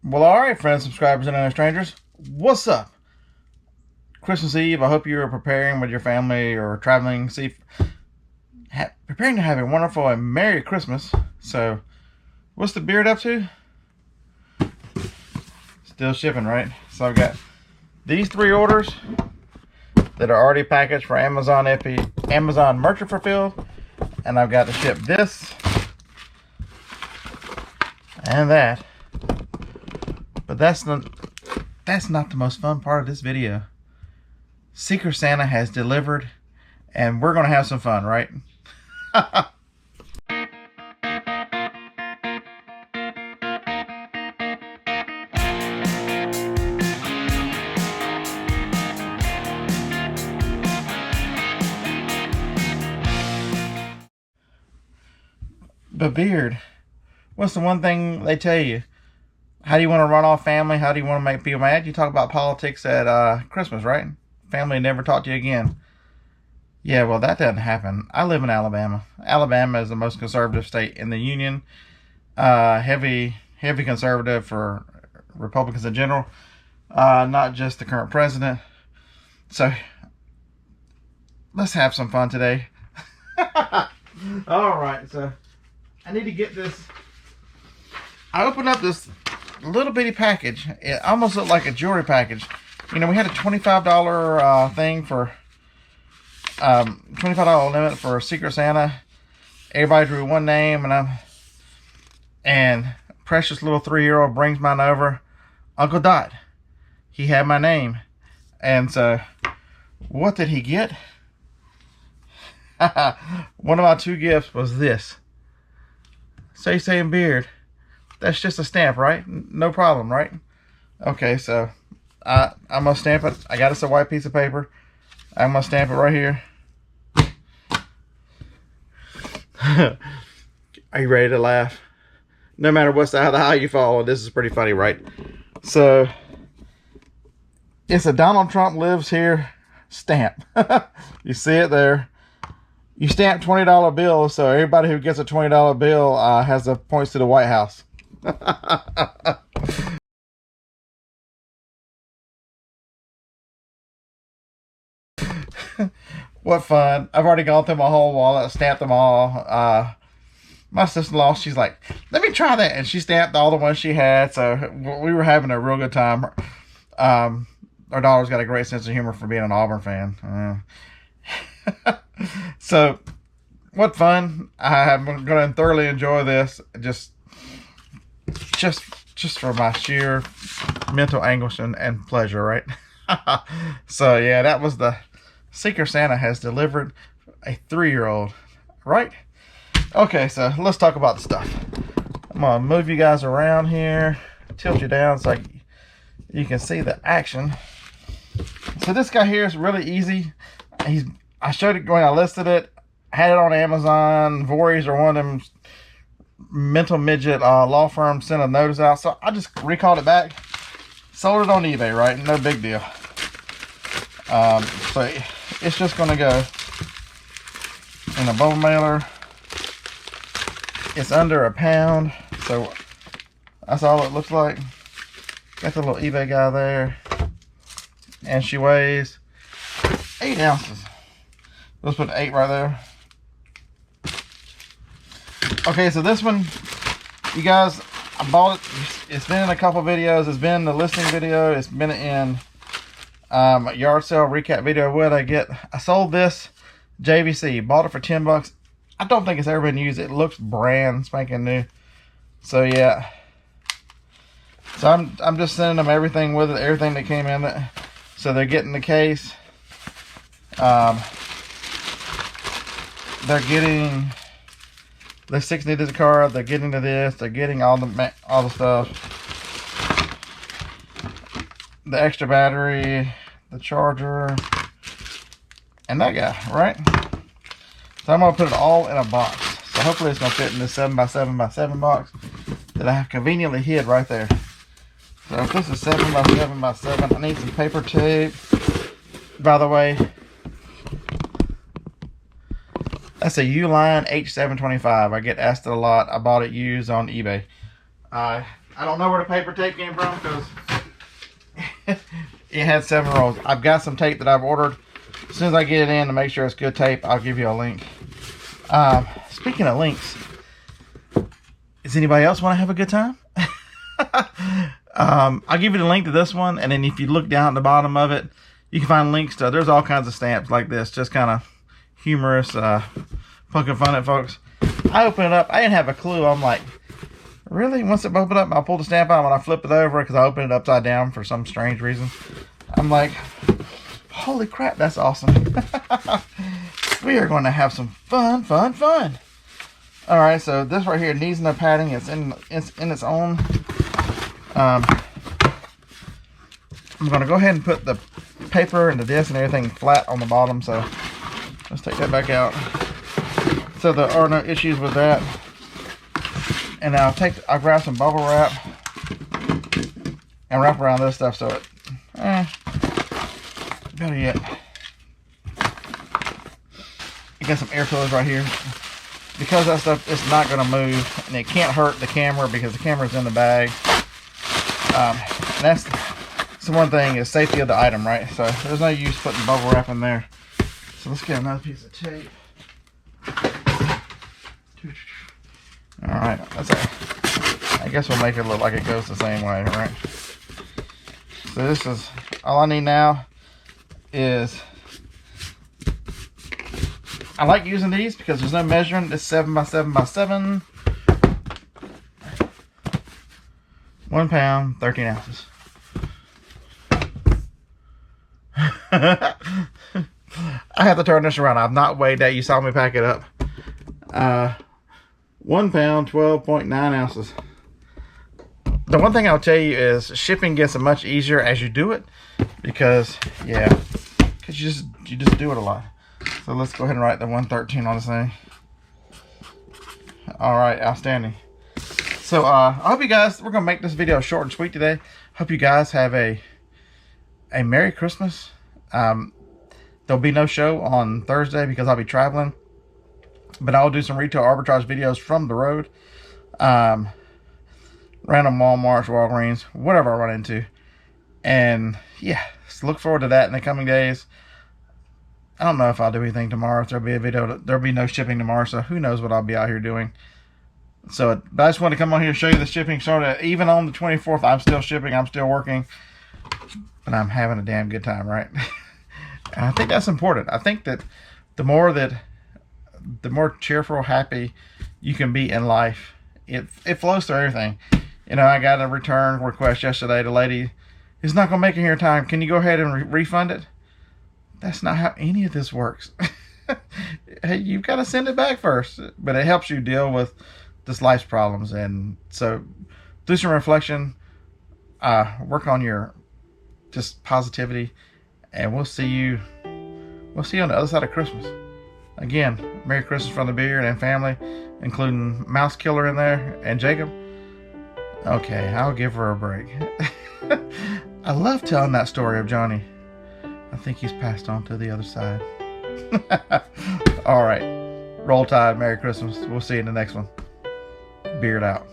Well, alright, friends, subscribers, and other strangers. What's up? Christmas Eve. I hope you're preparing with your family or traveling. Preparing to have a wonderful and Merry Christmas. So, what's the beard up to? Still shipping, right? So, I've got these 3 orders that are already packaged for Amazon Amazon Merchant Fulfilled. And I've got to ship this and that. But that's not the most fun part of this video. Secret Santa has delivered, and we're gonna have some fun, right? But Beard, what's the one thing they tell you? How do you want to run off family? How do you want to make people mad? You talk about politics at Christmas, right? Family never talk to you again. Yeah, well, that doesn't happen. I live in Alabama. Alabama is the most conservative state in the union. Heavy conservative for Republicans in general. Not just the current president. So, let's have some fun today. Alright, so I need to get this. I opened up this little bitty package. It almost looked like a jewelry package. You know, we had a $25 thing for $25 limit for Secret Santa. Everybody drew one name, and precious little 3-year-old brings mine over. Uncle Dot, he had my name, and so what did he get? One of my 2 gifts was this. Saying Beard. That's just a stamp, right? No problem, right? Okay, so I'm going to stamp it. I got us a white piece of paper. I'm going to stamp it right here. Are you ready to laugh? No matter what side of the aisle you fall, this is pretty funny, right? So, it's a Donald Trump lives here stamp. You see it there. You stamp $20 bills, so everybody who gets a $20 bill has the points to the White House. What fun. I've already gone through my whole wallet, stamped them all. My sister-in-law, she's like, let me try that, and she stamped all the ones she had, so we were having a real good time. Our daughter's got a great sense of humor for being an Auburn fan. So, what fun. I'm going to thoroughly enjoy this, just for my sheer mental anguish and pleasure, right? So, yeah, that was the Secret Santa has delivered a 3-year-old, right? Okay, so let's talk about the stuff. I'm going to move you guys around here, tilt you down so you can see the action. So this guy here is really easy. I showed it when I listed it. Had it on Amazon. Voorhees or one of them mental midget law firms sent a notice out. So I just recalled it back. Sold it on eBay, right? No big deal. So it's just going to go in a bubble mailer. It's under £1. So that's all it looks like. Got the little eBay guy there. And she weighs 8 ounces. Let's put 8 right there. Okay, so this one, you guys, I bought it. It's been in a couple videos. It's been in the listing video. It's been in a yard sale recap video. What I get? I sold this JVC. Bought it for $10. I don't think it's ever been used. It looks brand spanking new. So yeah. So I'm just sending them everything with it, everything that came in it. So they're getting the case. They're getting the 6-digit card. They're getting to this. They're getting all the stuff. The extra battery, the charger, and that guy, right? So I'm gonna put it all in a box. So hopefully it's gonna fit in this 7x7x7 box that I have conveniently hid right there. So if this is 7x7x7, I need some paper tape. By the way, that's a Uline H725. I get asked it a lot. I bought it used on eBay. I I don't know where the paper tape came from because it had 7 rolls. I've got some tape that I've ordered. As soon as I get it in to make sure it's good tape, I'll give you a link. Speaking of links, does anybody else want to have a good time? I'll give you the link to this one, and then if you look down at the bottom of it, you can find links to, there's all kinds of stamps like this, just kind of humorous, poking fun at folks. I open it up, I didn't have a clue. I'm like, really? Once it opened up, I pulled the stamp out when I flipped it over because I opened it upside down for some strange reason. I'm like, holy crap, that's awesome. We are going to have some fun. Alright, so this right here needs no padding. It's in its own. I'm going to go ahead and put the paper and the disc and everything flat on the bottom. So let's take that back out. So there are no issues with that. And I'll grab some bubble wrap and wrap around this stuff so it, better yet, you got some air fillers right here. Because that stuff is not going to move, and it can't hurt the camera because the camera's in the bag. And that's the one thing, is safety of the item, right? So there's no use putting bubble wrap in there. So let's get another piece of tape. Alright, that's it. I guess we'll make it look like it goes the same way, right? So this is, all I need now is, I like using these because there's no measuring. It's 7 by 7 by 7. 1 pound, 13 ounces. I have to turn this around. I've not weighed that. You saw me pack it up. 1 pound, 12.9 ounces. The one thing I'll tell you is shipping gets much easier as you do it because, yeah, because you just do it a lot. So let's go ahead and write the 113 on this thing. Alright, outstanding. So I hope you guys, we're going to make this video short and sweet today. Hope you guys have a Merry Christmas. There'll be no show on Thursday because I'll be traveling. But I'll do some retail arbitrage videos from the road. Random Walmarts, Walgreens, whatever I run into. And yeah, so look forward to that in the coming days. I don't know if I'll do anything tomorrow. If there'll be a video, there'll be no shipping tomorrow, so who knows what I'll be out here doing. So, but I just wanted to come on here and show you the shipping. Started even on the 24th. I'm still shipping. I'm still working, but I'm having a damn good time, right? And I think that's important. I think that the more cheerful, happy you can be in life, it flows through everything. You know, I got a return request yesterday. The lady is not going to make it here in time. Can you go ahead and refund it? That's not how any of this works. Hey, you've got to send it back first. But it helps you deal with this life's problems. And so do some reflection. Work on your just positivity. And we'll see you on the other side of Christmas. Again, Merry Christmas from the Beard and family, including Mouse Killer in there and Jacob. Okay, I'll give her a break. I love telling that story of Johnny. I think he's passed on to the other side. All right. Roll Tide. Merry Christmas. We'll see you in the next one. Beard out.